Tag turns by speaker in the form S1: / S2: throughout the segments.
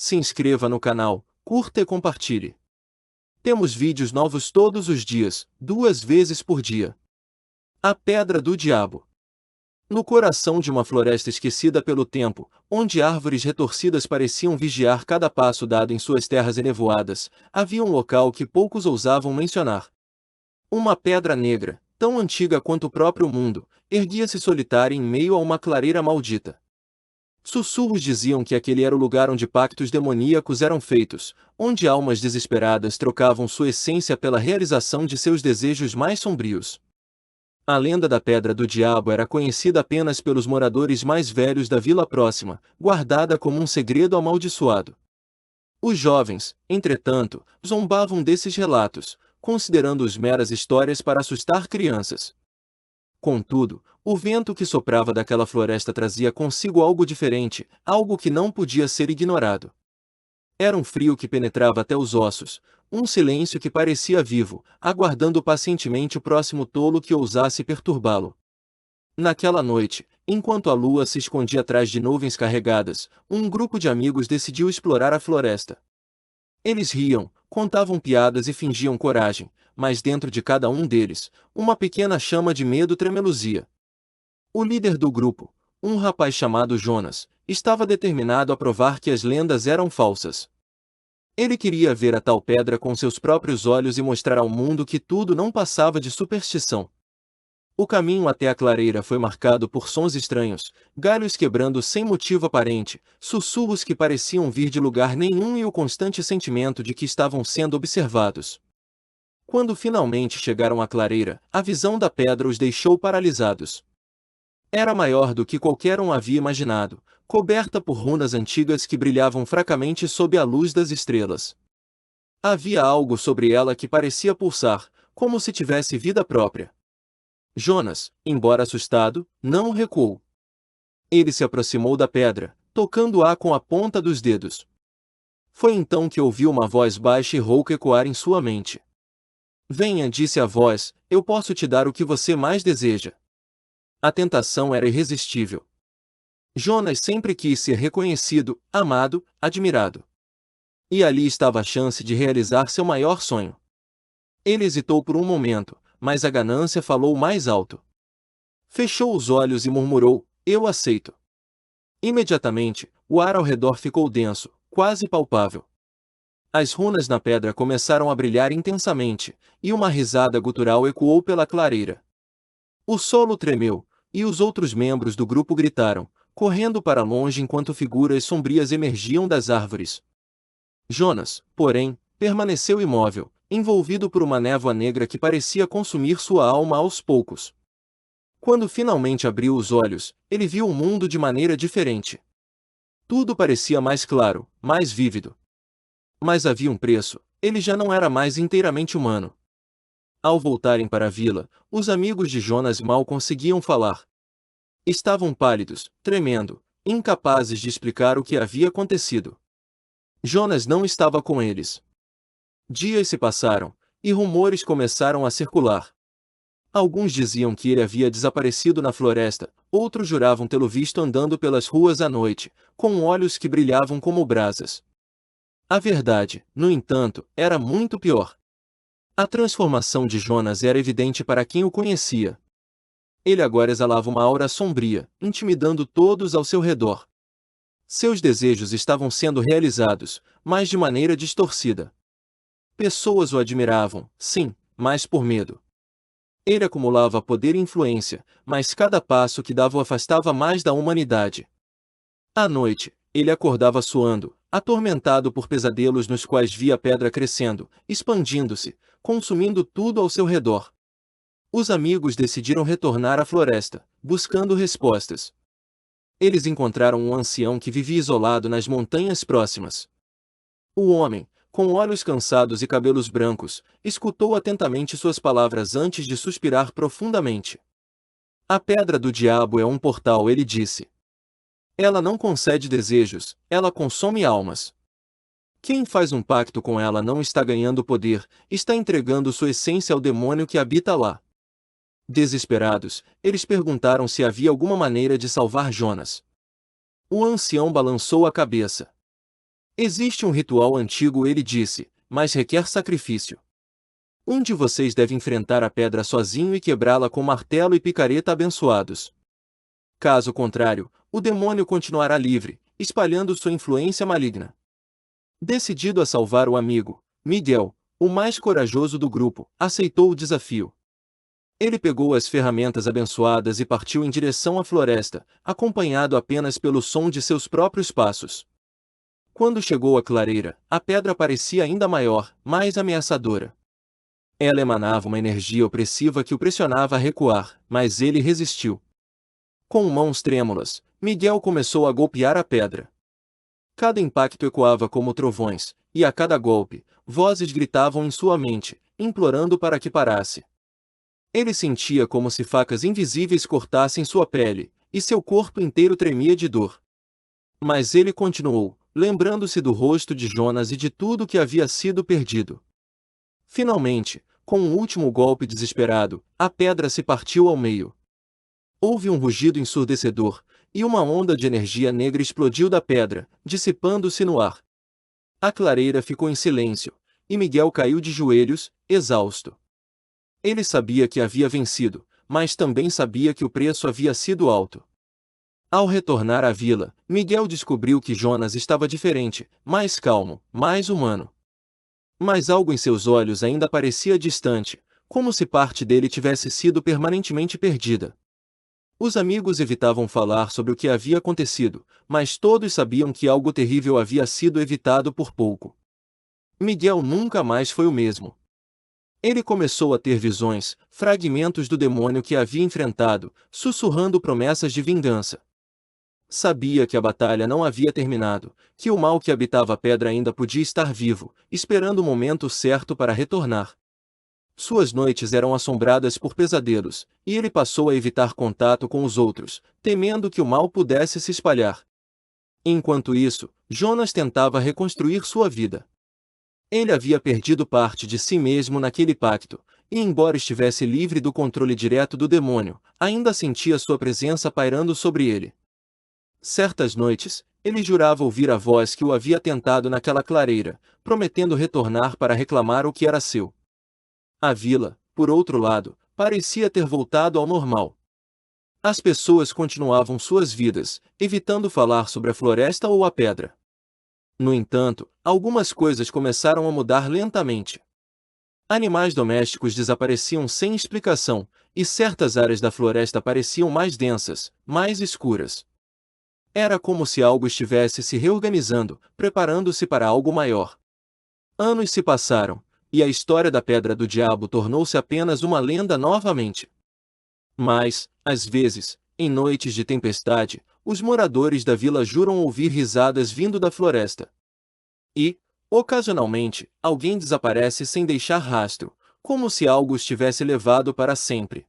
S1: se inscreva no canal, curta e compartilhe. Temos vídeos novos todos os dias, 2 vezes por dia. A Pedra do Diabo. No coração de uma floresta esquecida pelo tempo, onde árvores retorcidas pareciam vigiar cada passo dado em suas terras enevoadas, havia um local que poucos ousavam mencionar. Uma pedra negra, tão antiga quanto o próprio mundo, erguia-se solitária em meio a uma clareira maldita. Sussurros diziam que aquele era o lugar onde pactos demoníacos eram feitos, onde almas desesperadas trocavam sua essência pela realização de seus desejos mais sombrios. A lenda da Pedra do Diabo era conhecida apenas pelos moradores mais velhos da vila próxima, guardada como um segredo amaldiçoado. Os jovens, entretanto, zombavam desses relatos, considerando-os meras histórias para assustar crianças. Contudo, o vento que soprava daquela floresta trazia consigo algo diferente, algo que não podia ser ignorado. Era um frio que penetrava até os ossos, um silêncio que parecia vivo, aguardando pacientemente o próximo tolo que ousasse perturbá-lo. Naquela noite, enquanto a lua se escondia atrás de nuvens carregadas, um grupo de amigos decidiu explorar a floresta. Eles riam, contavam piadas e fingiam coragem, mas dentro de cada um deles, uma pequena chama de medo tremeluzia. O líder do grupo, um rapaz chamado Jonas, estava determinado a provar que as lendas eram falsas. Ele queria ver a tal pedra com seus próprios olhos e mostrar ao mundo que tudo não passava de superstição. O caminho até a clareira foi marcado por sons estranhos, galhos quebrando sem motivo aparente, sussurros que pareciam vir de lugar nenhum e o constante sentimento de que estavam sendo observados. Quando finalmente chegaram à clareira, a visão da pedra os deixou paralisados. Era maior do que qualquer um havia imaginado, coberta por runas antigas que brilhavam fracamente sob a luz das estrelas. Havia algo sobre ela que parecia pulsar, como se tivesse vida própria. Jonas, embora assustado, não recuou. Ele se aproximou da pedra, tocando-a com a ponta dos dedos. Foi então que ouviu uma voz baixa e rouca ecoar em sua mente. Venha, disse a voz, eu posso te dar o que você mais deseja. A tentação era irresistível. Jonas sempre quis ser reconhecido, amado, admirado. E ali estava a chance de realizar seu maior sonho. Ele hesitou por um momento, mas a ganância falou mais alto. Fechou os olhos e murmurou, eu aceito. Imediatamente, o ar ao redor ficou denso, quase palpável. As runas na pedra começaram a brilhar intensamente, e uma risada gutural ecoou pela clareira. O solo tremeu, e os outros membros do grupo gritaram, correndo para longe enquanto figuras sombrias emergiam das árvores. Jonas, porém, permaneceu imóvel, envolvido por uma névoa negra que parecia consumir sua alma aos poucos. Quando finalmente abriu os olhos, ele viu o mundo de maneira diferente. Tudo parecia mais claro, mais vívido. Mas havia um preço, ele já não era mais inteiramente humano. Ao voltarem para a vila, os amigos de Jonas mal conseguiam falar. Estavam pálidos, tremendo, incapazes de explicar o que havia acontecido. Jonas não estava com eles. Dias se passaram, e rumores começaram a circular. Alguns diziam que ele havia desaparecido na floresta, outros juravam tê-lo visto andando pelas ruas à noite, com olhos que brilhavam como brasas. A verdade, no entanto, era muito pior. A transformação de Jonas era evidente para quem o conhecia. Ele agora exalava uma aura sombria, intimidando todos ao seu redor. Seus desejos estavam sendo realizados, mas de maneira distorcida. Pessoas o admiravam, sim, mas por medo. Ele acumulava poder e influência, mas cada passo que dava o afastava mais da humanidade. À noite, ele acordava suando, atormentado por pesadelos nos quais via a pedra crescendo, expandindo-se, consumindo tudo ao seu redor. Os amigos decidiram retornar à floresta, buscando respostas. Eles encontraram um ancião que vivia isolado nas montanhas próximas. O homem, com olhos cansados e cabelos brancos, escutou atentamente suas palavras antes de suspirar profundamente. A Pedra do Diabo é um portal, ele disse. Ela não concede desejos, ela consome almas. Quem faz um pacto com ela não está ganhando poder, está entregando sua essência ao demônio que habita lá. Desesperados, eles perguntaram se havia alguma maneira de salvar Jonas. O ancião balançou a cabeça. Existe um ritual antigo, ele disse, mas requer sacrifício. Um de vocês deve enfrentar a pedra sozinho e quebrá-la com martelo e picareta abençoados. Caso contrário, o demônio continuará livre, espalhando sua influência maligna. Decidido a salvar o amigo, Miguel, o mais corajoso do grupo, aceitou o desafio. Ele pegou as ferramentas abençoadas e partiu em direção à floresta, acompanhado apenas pelo som de seus próprios passos. Quando chegou à clareira, a pedra parecia ainda maior, mais ameaçadora. Ela emanava uma energia opressiva que o pressionava a recuar, mas ele resistiu. Com mãos trêmulas, Miguel começou a golpear a pedra. Cada impacto ecoava como trovões, e a cada golpe, vozes gritavam em sua mente, implorando para que parasse. Ele sentia como se facas invisíveis cortassem sua pele, e seu corpo inteiro tremia de dor. Mas ele continuou, lembrando-se do rosto de Jonas e de tudo que havia sido perdido. Finalmente, com um último golpe desesperado, a pedra se partiu ao meio. Houve um rugido ensurdecedor, e uma onda de energia negra explodiu da pedra, dissipando-se no ar. A clareira ficou em silêncio, e Miguel caiu de joelhos, exausto. Ele sabia que havia vencido, mas também sabia que o preço havia sido alto. Ao retornar à vila, Miguel descobriu que Jonas estava diferente, mais calmo, mais humano. Mas algo em seus olhos ainda parecia distante, como se parte dele tivesse sido permanentemente perdida. Os amigos evitavam falar sobre o que havia acontecido, mas todos sabiam que algo terrível havia sido evitado por pouco. Miguel nunca mais foi o mesmo. Ele começou a ter visões, fragmentos do demônio que havia enfrentado, sussurrando promessas de vingança. Sabia que a batalha não havia terminado, que o mal que habitava a pedra ainda podia estar vivo, esperando o momento certo para retornar. Suas noites eram assombradas por pesadelos, e ele passou a evitar contato com os outros, temendo que o mal pudesse se espalhar. Enquanto isso, Jonas tentava reconstruir sua vida. Ele havia perdido parte de si mesmo naquele pacto, e embora estivesse livre do controle direto do demônio, ainda sentia sua presença pairando sobre ele. Certas noites, ele jurava ouvir a voz que o havia tentado naquela clareira, prometendo retornar para reclamar o que era seu. A vila, por outro lado, parecia ter voltado ao normal. As pessoas continuavam suas vidas, evitando falar sobre a floresta ou a pedra. No entanto, algumas coisas começaram a mudar lentamente. Animais domésticos desapareciam sem explicação, e certas áreas da floresta pareciam mais densas, mais escuras. Era como se algo estivesse se reorganizando, preparando-se para algo maior. Anos se passaram, e a história da Pedra do Diabo tornou-se apenas uma lenda novamente. Mas, às vezes, em noites de tempestade, os moradores da vila juram ouvir risadas vindo da floresta. E, ocasionalmente, alguém desaparece sem deixar rastro, como se algo os tivesse levado para sempre.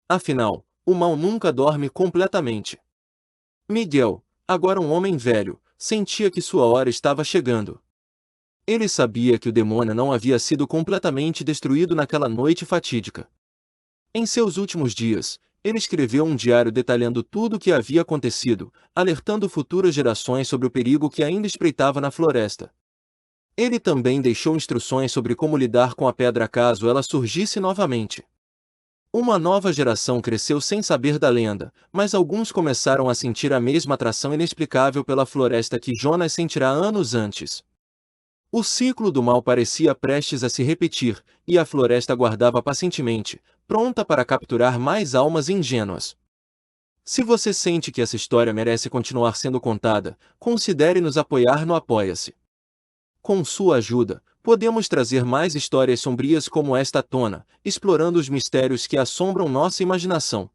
S1: Afinal, o mal nunca dorme completamente. Miguel, agora um homem velho, sentia que sua hora estava chegando. Ele sabia que o demônio não havia sido completamente destruído naquela noite fatídica. Em seus últimos dias, ele escreveu um diário detalhando tudo o que havia acontecido, alertando futuras gerações sobre o perigo que ainda espreitava na floresta. Ele também deixou instruções sobre como lidar com a pedra caso ela surgisse novamente. Uma nova geração cresceu sem saber da lenda, mas alguns começaram a sentir a mesma atração inexplicável pela floresta que Jonas sentirá anos antes. O ciclo do mal parecia prestes a se repetir, e a floresta aguardava pacientemente, pronta para capturar mais almas ingênuas. Se você sente que essa história merece continuar sendo contada, considere nos apoiar no Apoia-se. Com sua ajuda, podemos trazer mais histórias sombrias como esta à tona, explorando os mistérios que assombram nossa imaginação.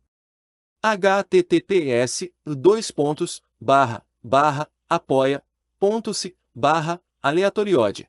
S1: https://apoia.se/aleatoriode